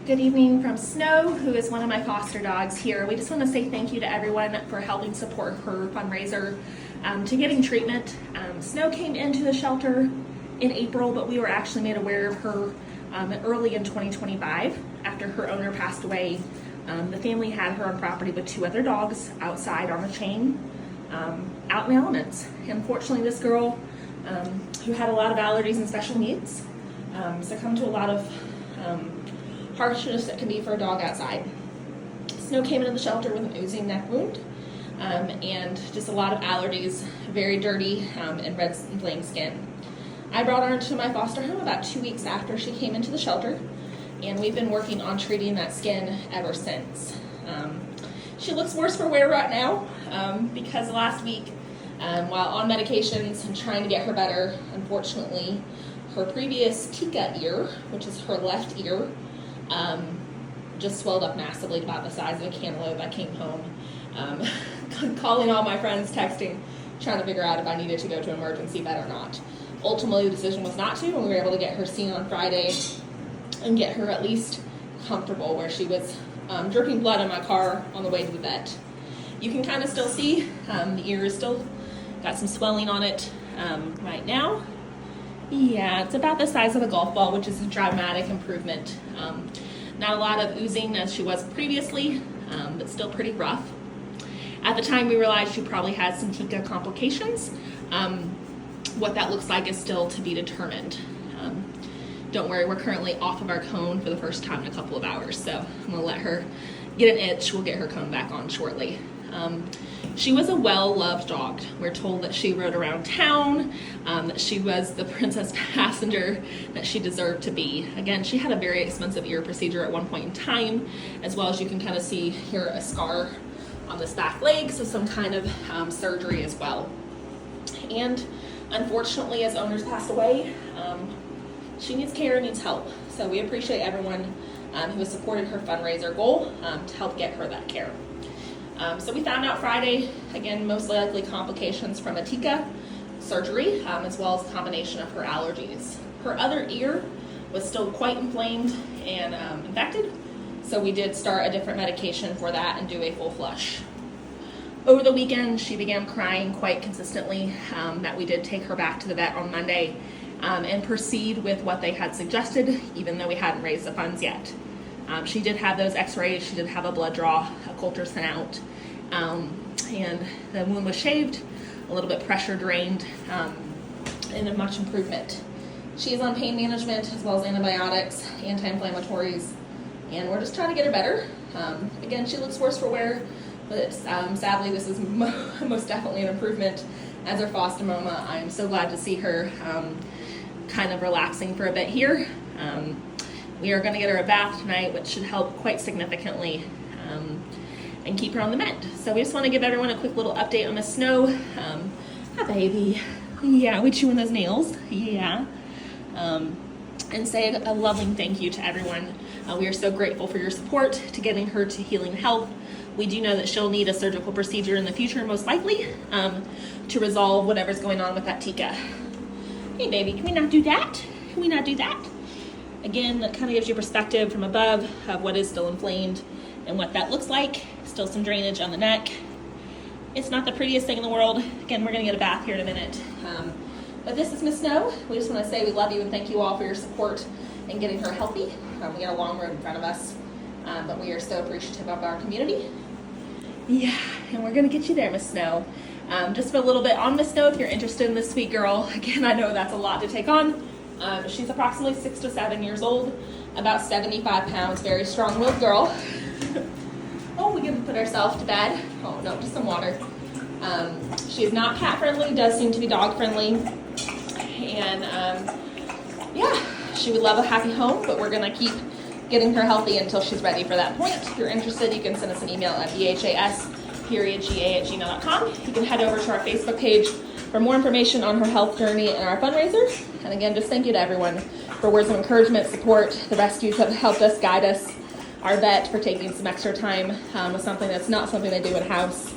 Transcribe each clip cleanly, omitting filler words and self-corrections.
Good evening from Snow, who is one of my foster dogs here. We just want to say thank you to everyone for helping support her fundraiser to getting treatment. Snow came into the shelter in April, but we were actually made aware of her early in 2025 after her owner passed away. The family had her on property with 2 other dogs outside on a chain, out in the elements. Unfortunately, this girl, who had a lot of allergies and special needs, succumbed to a lot of harshness that can be for a dog outside. Snow came into the shelter with an oozing neck wound and just a lot of allergies, very dirty and red inflamed skin. I brought her to my foster home about 2 weeks after she came into the shelter, and we've been working on treating that skin ever since. She looks worse for wear right now because last week, while on medications and trying to get her better, unfortunately, her previous Tika ear, which is her left ear, just swelled up massively, about the size of a cantaloupe. I came home calling all my friends, texting, trying to figure out if I needed to go to emergency vet or not. Ultimately, the decision was not to, and we were able to get her seen on Friday and get her at least comfortable, where she was dripping blood in my car on the way to the vet. You can kind of still see the ear is still got some swelling on it right now. Yeah, it's about the size of a golf ball, which is a dramatic improvement. Not a lot of oozing as she was previously, but still pretty rough. At the time, we realized she probably had some Tika complications. What that looks like is still to be determined. Don't worry, we're currently off of our cone for the first time in a couple of hours, so I'm gonna let her get an itch. We'll get her cone back on shortly. She was a well-loved dog. We're told that she rode around town, that she was the princess passenger that she deserved to be. Again, she had a very expensive ear procedure at one point in time, as well as you can kind of see here a scar on this back leg, so some kind of surgery as well. And unfortunately, as owners passed away, she needs care and needs help. So we appreciate everyone who has supported her fundraiser goal to help get her that care. So we found out Friday, again, most likely complications from a Tika surgery, as well as a combination of her allergies. Her other ear was still quite inflamed and infected, so we did start a different medication for that and do a full flush. Over the weekend, she began crying quite consistently, that we did take her back to the vet on Monday and proceed with what they had suggested, even though we hadn't raised the funds yet. She did have those x-rays, she did have a blood draw, a Coulter sent out, and the wound was shaved, a little bit pressure drained, and a much improvement. She is on pain management as well as antibiotics, anti-inflammatories, and we're just trying to get her better. Again, she looks worse for wear, but sadly this is most definitely an improvement as her foster mama. I'm so glad to see her kind of relaxing for a bit here. We are going to get her a bath tonight, which should help quite significantly and keep her on the mend. So we just want to give everyone a quick little update on Miss Snow. Hi, baby. Yeah, we chewing those nails. Yeah. And say a loving thank you to everyone. We are so grateful for your support to getting her to healing health. We do know that she'll need a surgical procedure in the future, most likely, to resolve whatever's going on with that Tika. Hey, baby, can we not do that? Can we not do that? Again, that kind of gives you perspective from above of what is still inflamed and what that looks like. Still some drainage on the neck. It's not the prettiest thing in the world. Again, we're going to get a bath here in a minute. But this is Miss Snow. We just want to say we love you and thank you all for your support in getting her healthy. We got a long road in front of us, but we are so appreciative of our community. Yeah, and we're going to get you there, Miss Snow. Just for a little bit on Miss Snow, if you're interested in this sweet girl, again, I know that's a lot to take on. She's approximately 6 to 7 years old, about 75 pounds, very strong-willed girl. Oh, we can put ourselves to bed. Oh, no, just some water. She is not cat-friendly, does seem to be dog-friendly. And, yeah, she would love a happy home, but we're going to keep getting her healthy until she's ready for that point. If you're interested, you can send us an email at bhas.ga@gmail.com. You can head over to our Facebook page for more information on her health journey and our fundraiser. And again, just thank you to everyone for words of encouragement, support, the rescues that have helped us, guide us, our vet for taking some extra time with something that's not something they do in-house,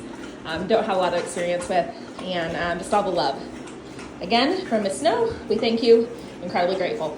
don't have a lot of experience with, and just all the love. Again, from Miss Snow, we thank you, incredibly grateful.